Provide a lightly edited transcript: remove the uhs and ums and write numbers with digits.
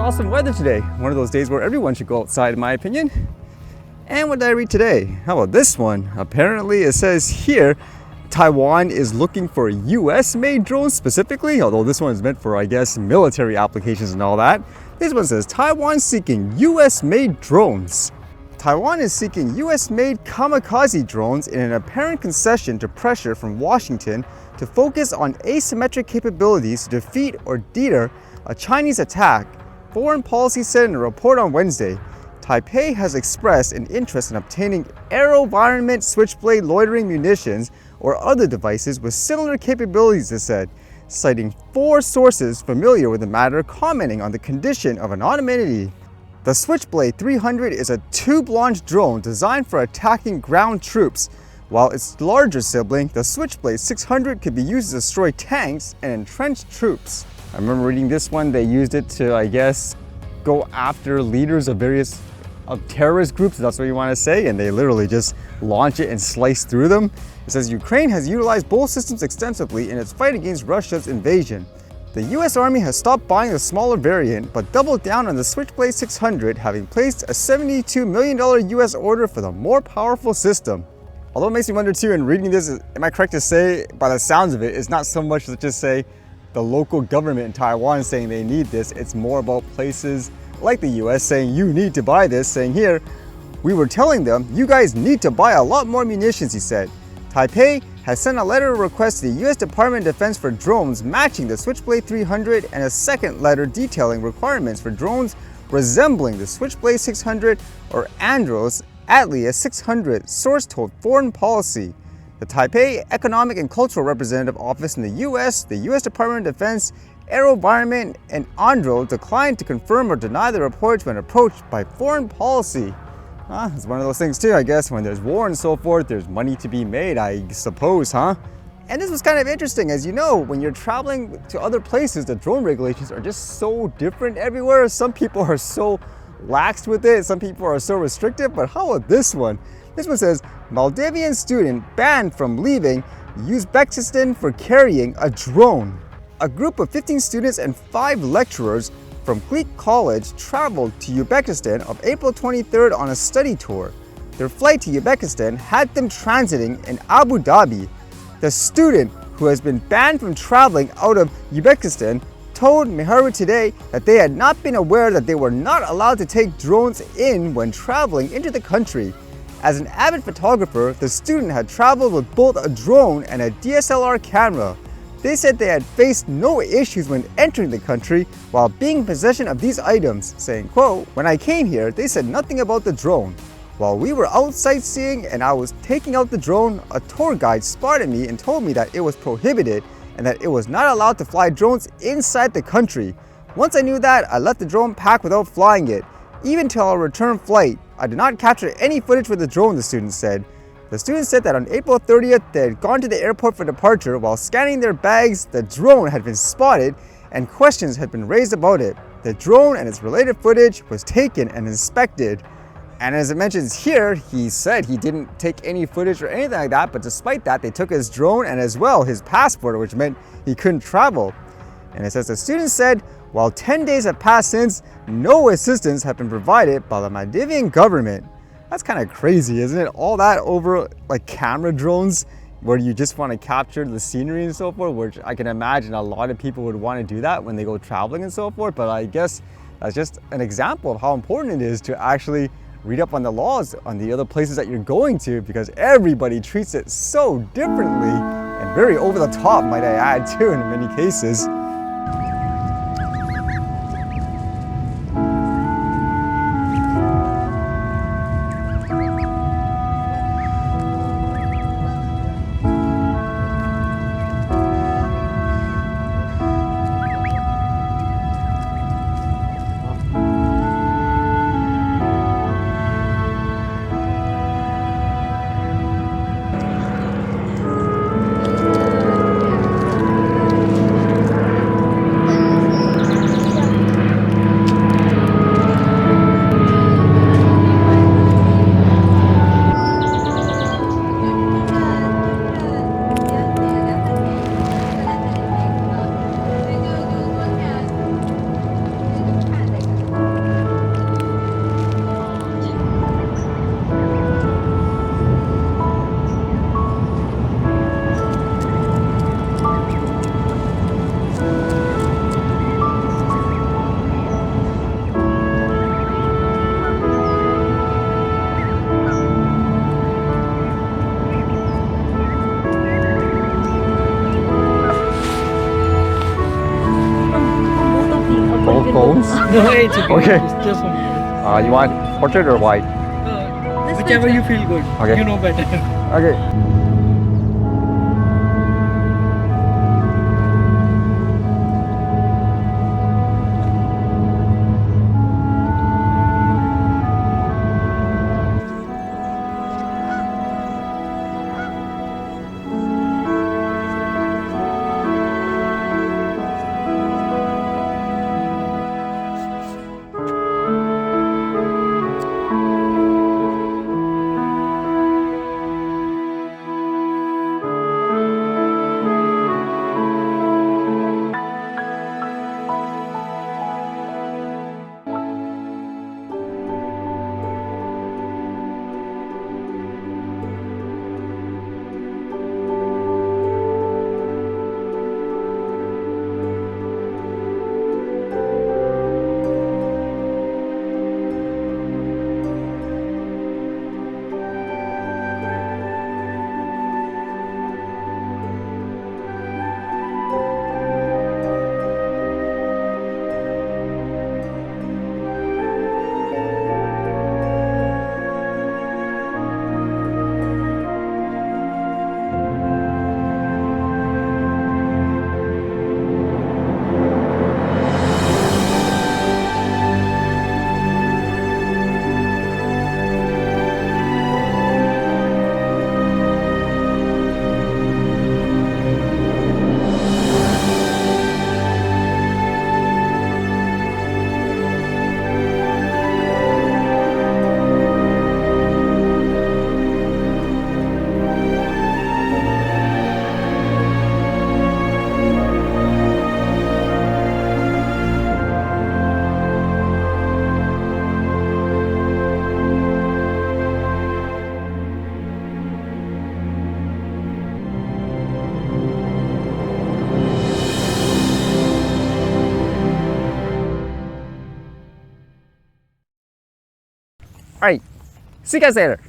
awesome weather today. One of those days where everyone should go outside, in my opinion. And what did I read today? How about this one? Apparently it says here, Taiwan is looking for US-made drones specifically, although this one is meant for, I guess, military applications and all that. This one says, Taiwan seeking US-made drones. Taiwan is seeking US-made kamikaze drones in an apparent concession to pressure from Washington to focus on asymmetric capabilities to defeat or deter a Chinese attack, Foreign Policy said in a report on Wednesday. Taipei has expressed an interest in obtaining AeroVironment Switchblade loitering munitions or other devices with similar capabilities, it said, citing 4 sources familiar with the matter commenting on the condition of anonymity. The Switchblade 300 is a tube-launched drone designed for attacking ground troops, while its larger sibling, the Switchblade 600, could be used to destroy tanks and entrenched troops. I remember reading this one, they used it to, I guess, go after leaders of various terrorist groups, if that's what you want to say, and they literally just launch it and slice through them. It says Ukraine has utilized both systems extensively in its fight against Russia's invasion. The US Army has stopped buying the smaller variant, but doubled down on the Switchblade 600, having placed a $72 million US order for the more powerful system. Although it makes me wonder too, in reading this, am I correct to say, by the sounds of it, it's not so much, let's just say, the local government in Taiwan saying they need this, it's more about places like the US saying you need to buy this, saying here, we were telling them, you guys need to buy a lot more munitions, he said. Taipei has sent a letter of request to the US Department of Defense for drones matching the Switchblade 300 and a second letter detailing requirements for drones resembling the Switchblade 600 or Andros Atlas 600, source told Foreign Policy. The Taipei Economic and Cultural Representative Office in the US, the US Department of Defense, AeroVironment, and Andro declined to confirm or deny the reports when approached by Foreign Policy. It's one of those things too, I guess, when there's war and so forth, there's money to be made, I suppose, huh? And this was kind of interesting, as you know, when you're traveling to other places, the drone regulations are just so different everywhere. Some people are so lax with it, some people are so restrictive, but how about this one? This one says, Maldivian student banned from leaving Uzbekistan for carrying a drone. A group of 15 students and 5 lecturers from Greek College traveled to Uzbekistan on April 23rd on a study tour. Their flight to Uzbekistan had them transiting in Abu Dhabi. The student, who has been banned from traveling out of Uzbekistan, told Miharu today that they had not been aware that they were not allowed to take drones in when traveling into the country. As an avid photographer, the student had traveled with both a drone and a DSLR camera. They said they had faced no issues when entering the country while being in possession of these items, saying, quote, when I came here, they said nothing about the drone. While we were out sightseeing and I was taking out the drone, a tour guide spotted me and told me that it was prohibited and that it was not allowed to fly drones inside the country. Once I knew that, I left the drone pack without flying it. Even till our return flight, I did not capture any footage with the drone, the student said. The students said that on April 30th, they had gone to the airport for departure. While scanning their bags, the drone had been spotted and questions had been raised about it. The drone and its related footage was taken and inspected. And as it mentions here, he said he didn't take any footage or anything like that, but despite that, they took his drone and as well his passport, which meant he couldn't travel. And it says the students said, while 10 days have passed since, no assistance had been provided by the Maldivian government. That's kind of crazy, isn't it? All that over like camera drones where you just want to capture the scenery and so forth, which I can imagine a lot of people would want to do that when they go traveling and so forth. But I guess that's just an example of how important it is to actually read up on the laws on the other places that you're going to, because everybody treats it so differently and very over the top, might I add, too, in many cases. drones? No, it's okay. Okay. It's just one. You want portrait or white? Whichever you feel good. Okay. You know better. Okay. All right. See you guys later.